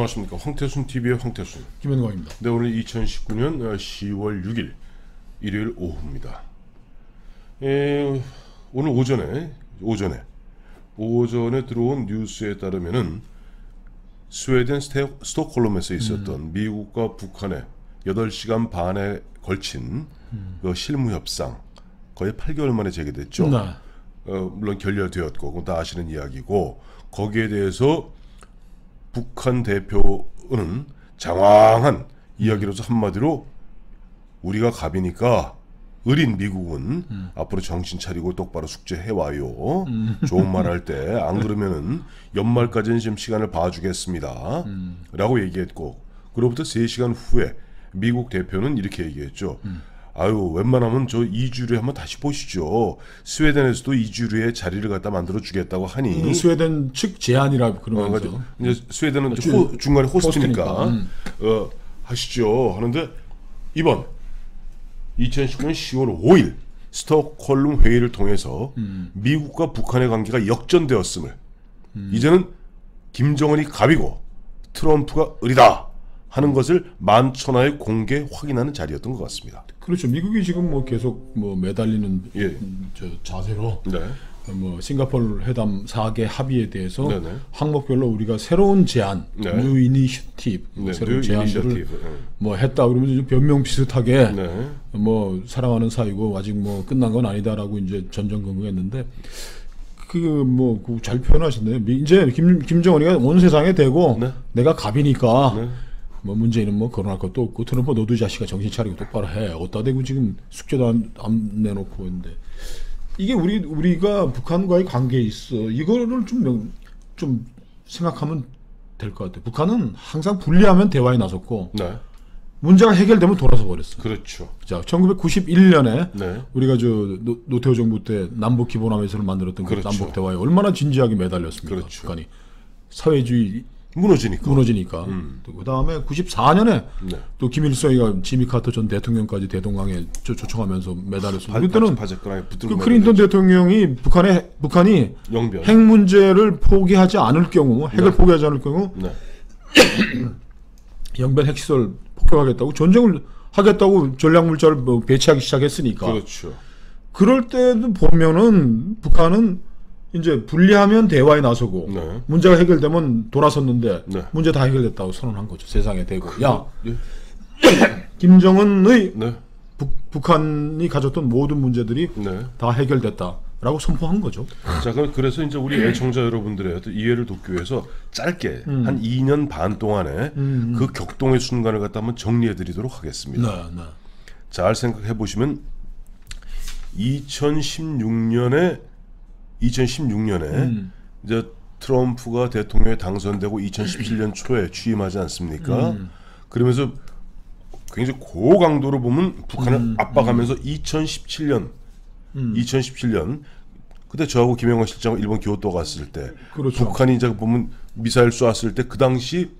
안녕하십니까. 황태순 TV의 황태순. 김현광입니다. 네, 오늘 2019년 10월 6일 일요일 오후입니다. 오늘 오전에 들어온 뉴스에 따르면은 스웨덴 스톡홀름에서 있었던 미국과 북한의 8시간 반에 걸친 그 실무 협상 거의 8개월 만에 재개됐죠. 네. 물론 결렬되었고 그건 다 아시는 이야기고, 거기에 대해서 북한 대표는 장황한 이야기로서 한마디로 우리가 갑이니까 어린 미국은 앞으로 정신 차리고 똑바로 숙제해와요. 좋은 말 할 때 안 그러면은 연말까지는 좀 시간을 봐주겠습니다. 라고 얘기했고, 그로부터 3시간 후에 미국 대표는 이렇게 얘기했죠. 아유, 웬만하면 저 이주류에 한번 다시 보시죠. 스웨덴에서도 이주류의 자리를 갖다 만들어 주겠다고 하니 스웨덴 측 제안이라 그러면서 이제 스웨덴은 중간에 호스트니까 하시죠 하는데, 이번 2019년 10월 5일 스톡홀름 회의를 통해서 미국과 북한의 관계가 역전되었음을, 이제는 김정은이 갑이고 트럼프가 을이다 하는 것을 만천하에 공개 확인하는 자리였던 것 같습니다. 그렇죠. 미국이 지금 뭐 계속 뭐 매달리는 저 자세로 뭐 싱가포르 회담 4개 합의에 대해서 항목별로 우리가 새로운 제안, 뉴 이니셔티브, 새로운 제안들을 뭐 했다 그러면 변명 비슷하게 뭐 사랑하는 사이고 아직 뭐 끝난 건 아니다라고 이제 전전긍긍했는데, 잘 표현하셨네요. 이제 김정은이가 온 세상에 대고 내가 갑이니까 뭐 문재인은 뭐 거론할 것도 없고 트럼프 너도 자식아 정신 차리고 똑바로 해. 어디다 대고 지금 숙제도 안 내놓고 있는데, 이게 우리가 북한과의 관계에 있어. 이거를 좀 생각하면 될 것 같아요. 북한은 항상 분리하면 대화에 나섰고 문제가 해결되면 돌아서 버렸어요. 그렇죠. 자, 1991년에 우리가 노태우 정부 때 남북 기본화해서를 만들었던 그 남북 대화에 얼마나 진지하게 매달렸습니까? 북한이 사회주의 무너지니까. 그 다음에 94년에 또 김일성이가 지미 카터 전 대통령까지 대동강에 초청하면서 매달렸습니다. 그때는 그 클린턴 대통령이 북한이 영변. 핵 문제를 포기하지 않을 경우, 핵을 포기하지 않을 경우 영변 핵시설 폭격하겠다고, 전쟁을 하겠다고 전략물자를 배치하기 시작했으니까. 그렇죠. 그럴 때도 보면은 북한은 이제 분리하면 대화에 나서고 문제가 해결되면 돌아섰는데 문제 다 해결됐다고 선언한 거죠. 세상에 대고 김정은의 북한이 가졌던 모든 문제들이 다 해결됐다라고 선포한 거죠. 자, 그래서 이제 우리 애청자 여러분들의 이해를 돕기 위해서 짧게 한 2년 반 동안에 그 격동의 순간을 갖다 한번 정리해드리도록 하겠습니다. 잘 생각해 보시면 2016년에 이제 트럼프가 대통령에 당선되고 2017년 초에 취임하지 않습니까? 그러면서 굉장히 고강도로 보면 북한을 압박하면서 2017년 그때 저하고 김영환 실장하고 일본 교토 갔을 때 북한이 이제 보면 미사일 쏘았을 때 그 당시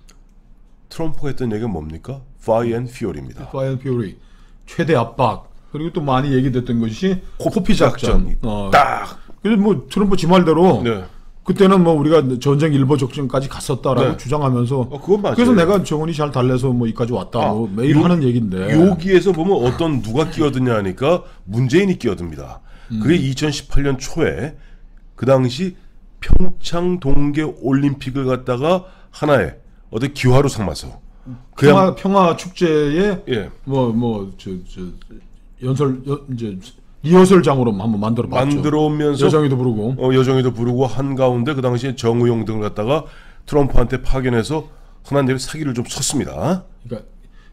트럼프가 했던 얘기가 뭡니까? Fire and Fury입니다. Fire and Fury, 최대 압박. 그리고 또 많이 얘기됐던 것이 코피 작전. 딱. 그래서 뭐 트럼프 지 말대로 그때는 뭐 우리가 전쟁 일보 적전까지 갔었다라고 주장하면서 그건 맞아요. 그래서 내가 정원이 잘 달래서 뭐 이까지 왔다 뭐 매일 하는 얘기인데, 여기에서 보면 누가 끼어드냐 하니까 문재인이 끼어듭니다. 그게 2018년 초에 그 당시 평창 동계 올림픽을 갖다가 하나의 어떤 기화로 삼아서 평화 축제에 리허설장으로 한번 만들어오면서 여정이도 부르고 한가운데 그 당시에 정의용 등을 갖다가 트럼프한테 파견해서 흔한 얘기로 사기를 좀 쳤습니다. 그러니까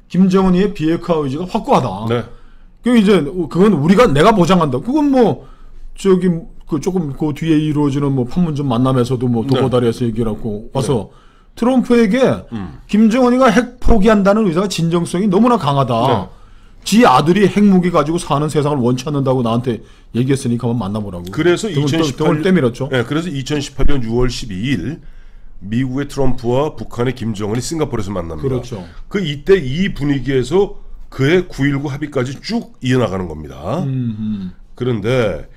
김정은이의 비핵화 의지가 확고하다. 그건 내가 보장한다. 그건 뭐 조금 그 뒤에 이루어지는 뭐 판문점 만남에서도 뭐 도보다리에서 얘기를 하고 와서 트럼프에게 김정은이가 핵 포기한다는 의사가 진정성이 너무나 강하다. 지 아들이 핵무기 가지고 사는 세상을 원치 않는다고 나한테 얘기했으니까 한번 만나보라고. 그래서 등을 때밀었죠. 그래서 2018년 6월 12일 미국의 트럼프와 북한의 김정은이 싱가포르에서 만납니다. 그렇죠. 이때 이 분위기에서 그의 9.19 합의까지 쭉 이어나가는 겁니다. 그런데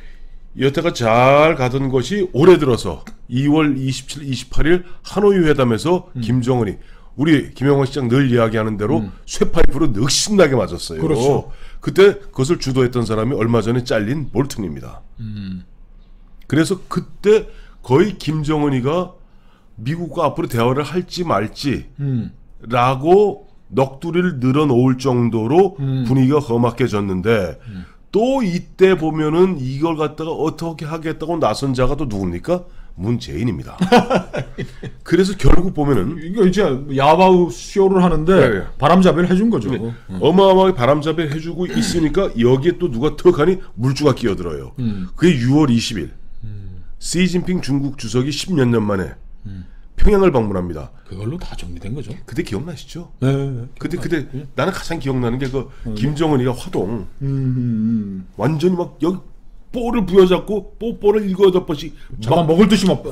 여태가 잘 가던 것이 올해 들어서 2월 27, 28일 하노이 회담에서 김정은이 우리 김영원 시장 늘 이야기하는 대로 쇠파이프로 늑신나게 맞았어요. 그렇죠. 그때 그것을 주도했던 사람이 얼마 전에 잘린 볼튼입니다. 그래서 그때 거의 김정은이가 미국과 앞으로 대화를 할지 말지 라고 넋두리를 늘어놓을 정도로 분위기가 험악해졌는데 또 이때 보면은 이걸 갖다가 어떻게 하겠다고 나선 자가 또 누굽니까? 문재인입니다. 그래서 결국 보면은 이거 이제 야바우 쇼를 하는데 네. 바람잡이를 해준 거죠. 어마어마하게 바람잡이 해주고 있으니까 여기에 또 누가 턱하니 물주가 끼어들어요. 그게 6월 20일 시진핑 중국 주석이 10몇 년 만에 평양을 방문합니다. 그걸로 다 정리된 거죠. 그때 기억나시죠? 네. 그때 나는 가장 기억나는 게 그 김정은이가 화동 완전히 막 여기 뽀를 부여잡고 뽀뽀를 7-8번씩 잡아 먹을 듯이 막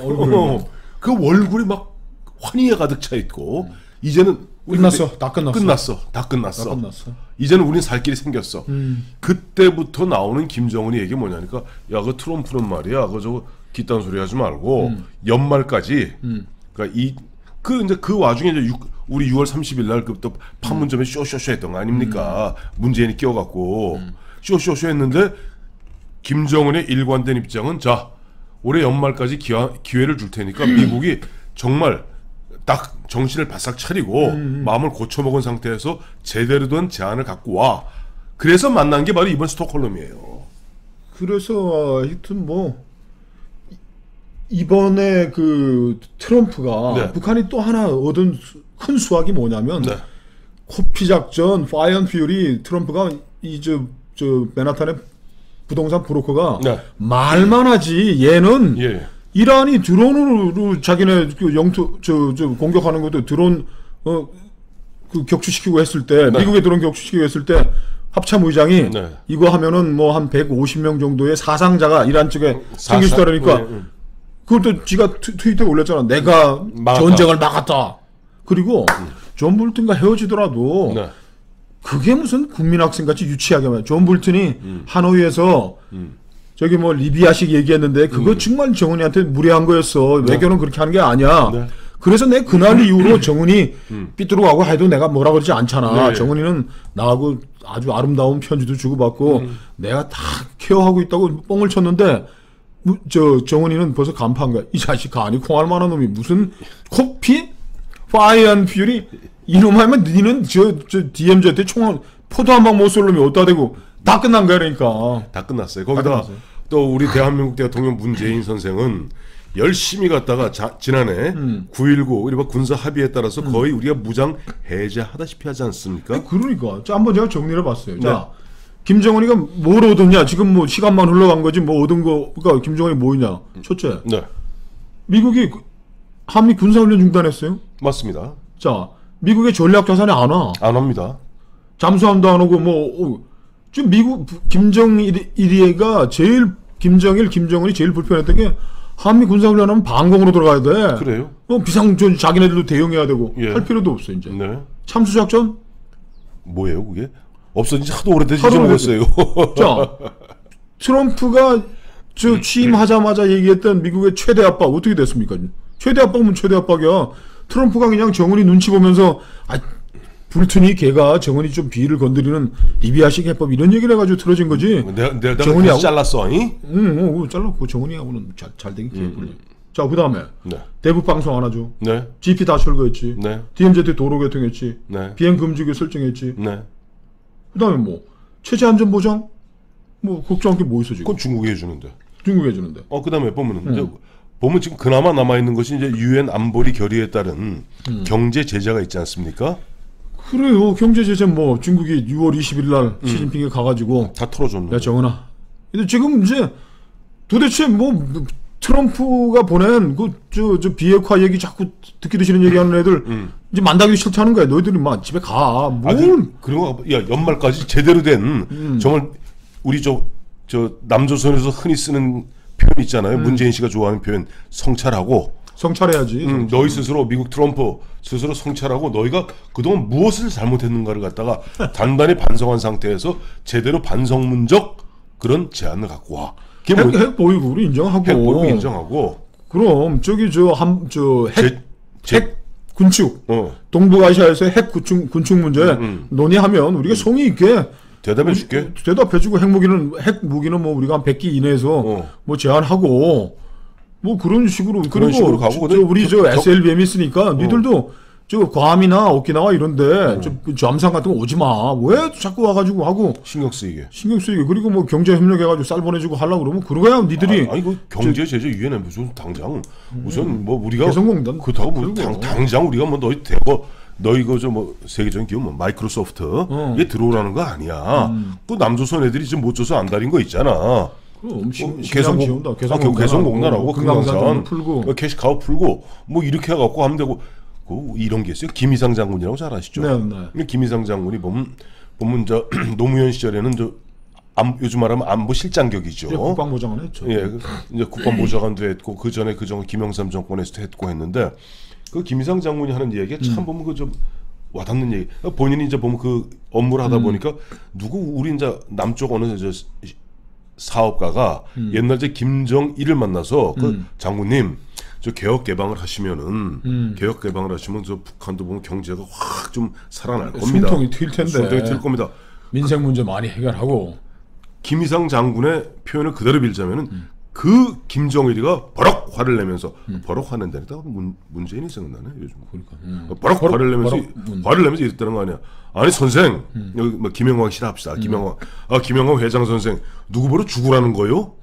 그 얼굴이 막 환희에 가득 차 있고 이제는 끝났어. 다 끝났어. 다 끝났어. 다 끝났어. 이제는 우린 살 길이 생겼어. 그때부터 나오는 김정은이 얘기 뭐냐니까 야 그 트럼프는 말이야 그 저거 뒷단 소리 하지 말고 연말까지 그러니까 이제 그 와중에 이제 우리 6월 30일 날 그또 판문점에 쇼쇼쇼 했던 거 아닙니까? 문재인이 끼어갖고 쇼쇼쇼 했는데 김정은의 일관된 입장은 자 올해 연말까지 기회를 줄 테니까 미국이 정말 딱 정신을 바싹 차리고 마음을 고쳐먹은 상태에서 제대로 된 제안을 갖고 와. 그래서 만난 게 바로 이번 스톡홀름이에요. 그래서 하여튼 뭐 이번에 그 트럼프가 네. 북한이 또 하나 얻은 큰 수확이 뭐냐면 네. 코피 작전, 파이어 앤 퓨리 트럼프가 이 저 맨하탄의 부동산 브로커가 네. 말만 하지 얘는 예. 이란이 드론으로 자기네 그 영토 저 공격하는 것도 드론 그 격추시키고 했을 때 네. 미국의 드론 격추시키고 했을 때 합참 의장이 네. 이거 하면은 뭐 한 150명 정도의 사상자가 이란 쪽에 생길 수 있다니까 그것도 지가 트위터에 올렸잖아. 내가 막았다. 전쟁을 막았다. 그리고 존 볼튼과 헤어지더라도 네. 그게 무슨 국민학생같이 유치하게 말이야. 존 볼튼이 하노이에서 저기 뭐 리비아식 얘기했는데 그거 정말 정은이한테 무례한 거였어. 외교는 그렇게 하는 게 아니야. 네. 그래서 내 그날 이후로 정은이 삐뚤어가고 해도 내가 뭐라 그러지 않잖아. 네. 정은이는 나하고 아주 아름다운 편지도 주고받고 내가 다 케어하고 있다고 뻥을 쳤는데 정은이는 벌써 간파한 거야. 이 자식 간이 콩알 만한 놈이 무슨 코피? 파이어 앤 퓨리? 이놈 하면 니는 저 DMZ한테 총알 포도 한 방 못 쏠 놈이 어디다 대고 다 끝난 거야 그러니까. 다 끝났어요. 거기다 또 우리 대한민국 대통령 문재인 선생은 열심히 갔다가 지난해 9.19 이른바 군사 합의에 따라서 거의 우리가 무장 해제하다시피 하지 않습니까? 그러니까. 자, 한번 제가 정리를 해봤어요. 자, 김정은이가 뭘 얻었냐? 지금 뭐 시간만 흘러간 거지 뭐 얻은 거가 김정은이 뭐냐? 첫째, 네. 미국이 한미 군사훈련 중단했어요. 맞습니다. 자, 미국의 전략 자산이 안 와. 안 합니다. 잠수함도 안 오고 뭐 지금 미국 김정일이가 제일 김정은이 제일 불편했던 게 한미 군사훈련하면 방공으로 들어가야 돼. 그래요? 비상전 자기네들도 대응해야 되고 예. 할 필요도 없어 이제. 네. 참수작전? 뭐예요 그게? 없어진 지 하도 오래돼서 하도 잊어먹었어요. 자, 트럼프가 저 취임하자마자 얘기했던 미국의 최대 압박 어떻게 됐습니까? 최대 압박은 최대 압박이야. 트럼프가 그냥 정은이 눈치 보면서 불튼이 걔가 정은이 좀 비위를 건드리는 리비아식 해법 이런 얘기를 해가지고 틀어진 거지. 내가 정은이하고 잘랐어, 아니? 응, 잘랐고 정은이하고는 잘 되긴 기회군요. 자, 그 다음에 네. 대북 방송 안 하죠. 네. GP 다 철거했지. 네. DMZ 도로 개통했지. 네. 비행 금지구 설정했지. 네. 그 다음에 뭐 체제 안전 보장 뭐 걱정할 게 뭐 있어 지금? 그건 중국이 해주는데. 중국이 해주는데. 그다음에 보면은 이제 보면 지금 그나마 남아 있는 것이 이제 유엔 안보리 결의에 따른 경제 제재가 있지 않습니까? 그래요. 경제 제재 뭐 중국이 6월 20일 날 시진핑이 가가지고 다 털어줬는데. 야 정은아. 근데 지금 이제 도대체 뭐 트럼프가 보낸 저 비핵화 얘기 자꾸 듣기도 싫은 얘기하는 애들 이제 만나기도 싫다는 거야. 너희들이 막 집에 가. 뭘? 그런 거, 야 연말까지 제대로 된 정말 우리 저 남조선에서 흔히 쓰는 표현 있잖아요. 문재인 씨가 좋아하는 표현 성찰하고. 성찰해야지. 너희 스스로 미국 트럼프 스스로 성찰하고 너희가 그동안 무엇을 잘못했는가를 갖다가 단단히 반성한 상태에서 제대로 반성문적 그런 제안을 갖고 와. 핵 보이고 우리 인정하고. 핵 보이고 인정하고. 그럼 저기 핵 군축, 동북아시아에서 핵 군축 문제 논의하면 우리가 성의 있게 대답해줄게. 대답해주고 핵 무기는 뭐 우리가 한 100기 이내에서 뭐 제한하고 뭐 그런 식으로 그런 식으로 가고 우리 SLBM 있으니까 니들도 저 괌이나 오키나와 이런데 잠수함 같은 거 오지 마. 왜 자꾸 와가지고 하고 신경 쓰이게. 그리고 뭐 경제 협력해가지고 쌀 보내주고 하려고 그러면 그거야 니들이. 아니 그 경제 제재 유엔에 무슨 당장 우선 뭐 우리가 개성공단 그렇다고 뭐 당장 우리가 뭐 너희 대거 너희 그저 뭐 세계적인 기업 뭐 마이크로소프트 얘 들어오라는 거 아니야. 그 남조선 애들이 지금 못 줘서 안달인 거 있잖아. 그럼 개성공단하고 금강산 풀고 캐시카우 풀고 뭐 이렇게 해갖고 하면 되고. 이런 게 있어요. 김희상 장군이라고 잘 아시죠? 네. 김희상 장군이 보면 저 노무현 시절에는 요즘 말하면 안보실장격이죠. 국방보좌관 했죠. 예, 이제 국방보좌관도 했고 그 전에 김영삼 정권에서도 했고 했는데 그 김희상 장군이 하는 얘기가 참 보면 그 좀 와닿는 얘기. 본인이 이제 보면 그 업무를 하다 보니까 우리 이제 남쪽 어느 저 사업가가 옛날 제 김정일을 만나서 그 장군님. 저 개혁 개방을 하시면은 개혁 개방을 하시면 저 북한도 보면 경제가 확 좀 살아날 겁니다. 숨통이 튈 텐데. 숨통이 튈 겁니다. 민생 문제 많이 해결하고. 김희상 장군의 표현을 그대로 빌자면은 그 김정일이가 버럭 화를 내면서 버럭 화는 데다가 문재인이 생각나네 요즘. 그러니까. 버럭 화를 내면서 이랬다는 거 아니야. 아니 선생 여기 뭐 김영광 씨라 합시다. 김영광 회장 선생 누구 보러 죽으라는 거요?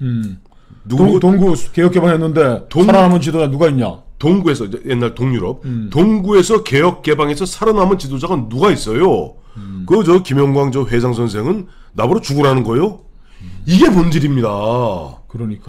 동구 개혁 개방했는데 살아남은 지도자 누가 있냐? 동구에서 옛날 동유럽 동구에서 개혁 개방해서 살아남은 지도자가 누가 있어요? 그 저 김영광 저 회장 선생은 나보러 죽으라는 거요? 이게 본질입니다.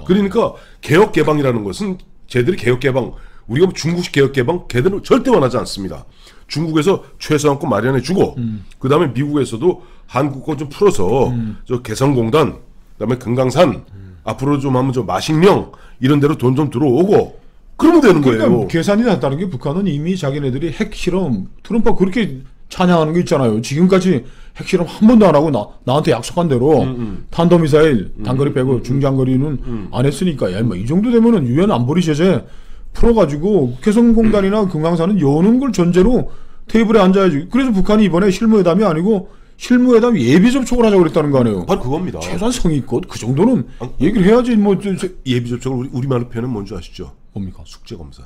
그러니까 개혁 개방이라는 것은 쟤들이 개혁 개방 우리가 중국식 개혁 개방 걔들은 절대 원하지 않습니다. 중국에서 최소한권 마련해주고 그 다음에 미국에서도 한국 거 좀 풀어서 저 개성공단 그다음에 금강산 앞으로 좀 하면 저 마식령 이런 데로 돈 좀 들어오고 그러면 되는 거예요. 계산이 났다는 게 북한은 이미 자기네들이 핵실험 트럼프가 그렇게 찬양하는 게 있잖아요. 지금까지 핵실험 한 번도 안 하고 나한테 약속한 대로 탄도미사일 단거리 빼고 중장거리는 안 했으니까 야, 뭐 이 정도 되면은 유엔 안보리 제재 풀어가지고 개성공단이나 금강산은 여는 걸 전제로 테이블에 앉아야지. 그래서 북한이 이번에 실무회담이 아니고 실무회담 예비 접촉을 하자고 그랬다는 거 아니에요. 바로 그겁니다. 최소한 성의껏 그 정도는 얘기를 해야지. 뭐 예비 접촉을 우리말로 표현은 뭔지 아시죠? 뭡니까? 숙제 검사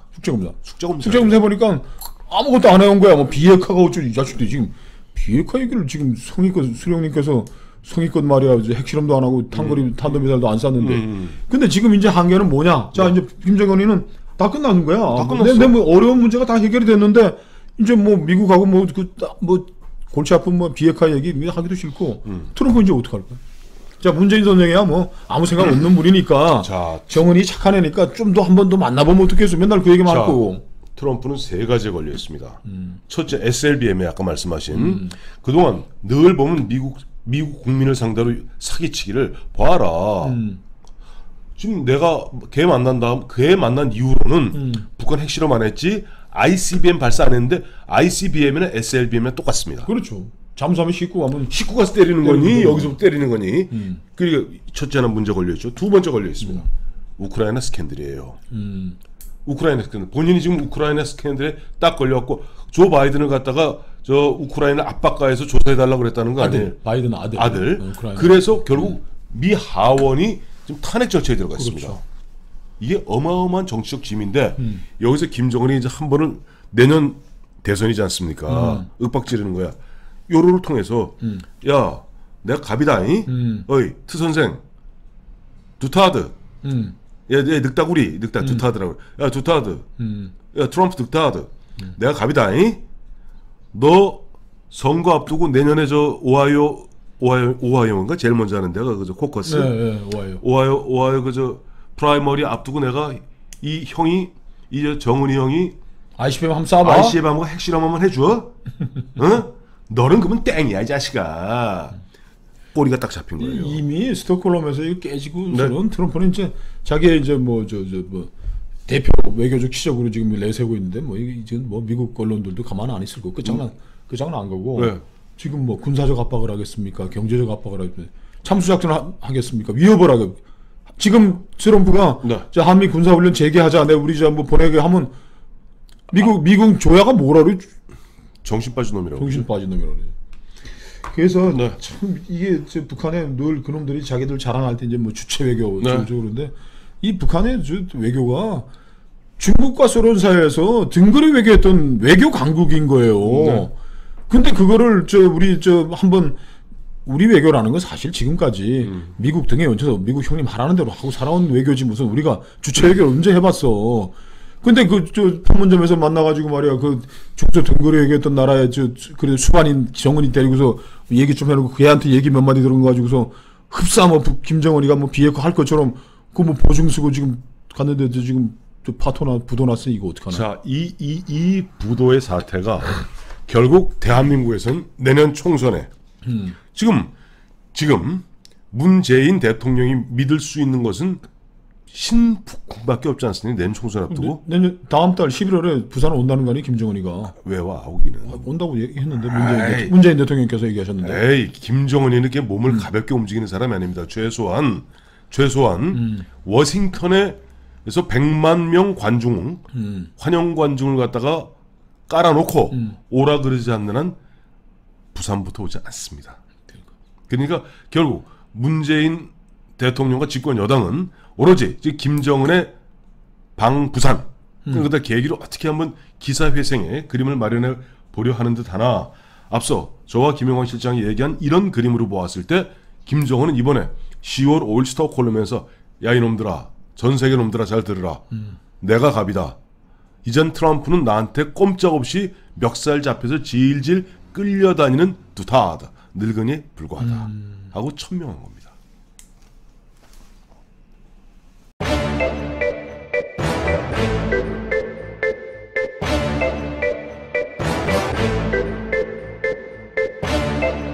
해보니까 아무것도 안 해온 거야. 뭐 비핵화가 어쩌고 이 자식들이 지금 비핵화 얘기를 지금 성의껏 수령님께서 성의껏 말이야 이제 핵실험도 안 하고 탄도미사일도 안 쐈는데. 근데 지금 이제 한계는 뭐냐? 자 이제 김정은이는 다 끝난 거야. 다 끝났어. 근데 뭐 어려운 문제가 다 해결이 됐는데 이제 뭐 미국하고 뭐 골치 아픈 뭐 비핵화 얘기 하기도 싫고 트럼프 이제 어떡할 거야? 자 문재인 선생이야 뭐 아무 생각 없는 분이니까 정은이 착한 애니까 좀 더 한 번 더 만나보면 어떻겠어? 맨날 그 얘기만 하고. 트럼프는 세 가지에 걸려 있습니다. 첫째 SLBM에 아까 말씀하신 그동안 늘 보면 미국 국민을 상대로 사기치기를 봐라. 지금 내가 걔 만난 이후로는 북한 핵실험 안 했지 ICBM 발사 안 했는데 ICBM이나 SLBM이나 똑같습니다. 그렇죠. 잠수함에 싣고 가서 때리는 거니 여기서 때리는 거니. 그리고 첫째는 문제 걸려 있죠. 두 번째 걸려 있습니다. 우크라이나 스캔들이에요. 우크라이나 스캔들. 본인이 지금 우크라이나 스캔들에 딱 걸려갖고 조 바이든을 갖다가 저 우크라이나 압박가에서 조사해달라고 그랬다는 거 아니에요? 바이든 아들. 그래서 결국 미 하원이 지금 탄핵 절차에 들어가 있습니다. 그렇죠. 이게 어마어마한 정치적 짐인데 여기서 김정은이 이제 한 번은 내년 대선이지 않습니까? 윽박지르는 거야. 요로를 통해서 야 내가 갑이다잉. 어이 트 선생 두타드. 얘 늑다구리 두타드라고. 야 두타드. 야 트럼프 늑다드. 내가 갑이다잉. 너 선거 앞두고 내년에 저 오하이오인가 제일 먼저 하는 데가 그저 코커스. 네, 오하이오 그저 프라이머리 앞두고 내가 이 형이 이 정은이 형이 ICBM 한번 쏴봐. ICBM 한번 핵실험 한번 해줘. 응? 너는 그러면 땡이야 이 자식아. 꼬리가 딱 잡힌 거예요. 이미 스톡홀름에서 깨지고서는 트럼프는 이제 자기 이제 뭐 대표 외교적 치적으로 지금 내세우고 있는데 뭐 이제 뭐 미국 언론들도 가만 안 있을 거고 끝장난 안 가고. 지금 뭐 군사적 압박을 하겠습니까? 경제적 압박을 하겠습니까? 참수작전 하겠습니까? 위협을 하겠. 지금 트럼프가 자 한미 군사훈련 재개하자. 우리 저 뭐 보내게 하면 미국 조야가 뭐라고 정신 빠진 놈이라고. 정신 빠진 놈이라고 그래. 그래서 네. 참 이게 북한에 늘 그놈들이 자기들 자랑할 때 이제 뭐 주체 외교 네. 그런데 이 북한의 외교가 중국과 소련 사이에서 등거리 외교했던 외교 강국인 거예요. 네. 근데 그거를 한번 우리 외교라는 건 사실 지금까지 미국 등에 얹혀서 미국 형님 하라는 대로 하고 살아온 외교지 무슨 우리가 주체 외교를 언제 해봤어. 근데 판문점에서 만나가지고 말이야 중소 등거리 얘기했던 나라에 그래 수반인 정은이 데리고서 얘기 좀 해놓고 걔한테 얘기 몇 마디 들은 거 가지고서 흡사 김정은이가 비핵화 할 것처럼 뭐 보증 쓰고 지금 갔는데 지금 파토나 부도 났으니 이거 어떡하나. 자, 이 부도의 사태가 결국 대한민국에선 내년 총선에 지금 문재인 대통령이 믿을 수 있는 것은 신북밖에 없지 않습니까? 내년 총선 앞두고. 내년 다음 달 11월에 부산 온다는 거 아니에요, 김정은이가. 왜 와, 오기는. 온다고 얘기했는데 문재인 대통령께서 얘기하셨는데. 에이, 김정은이 이렇게 몸을 가볍게 움직이는 사람이 아닙니다. 최소한 워싱턴에서 100만 명 관중, 환영 관중을 갖다가 깔아놓고 오라 그러지 않는 한 부산부터 오지 않습니다. 그러니까 결국 문재인 대통령과 집권 여당은 오로지 김정은의 방부산 그러다 계기로 어떻게 한번 기사회생의 그림을 마련해 보려 하는 듯 하나 앞서 저와 김영환 실장이 얘기한 이런 그림으로 보았을 때 김정은은 이번에 10월 5일 스톡홀름에서 야 이놈들아 전 세계 놈들아 잘 들으라 내가 갑이다. 이젠 트럼프는 나한테 꼼짝없이 멱살 잡혀서 질질 끌려다니는 두타하다 늙은이에 불과하다 하고 천명한 겁니다.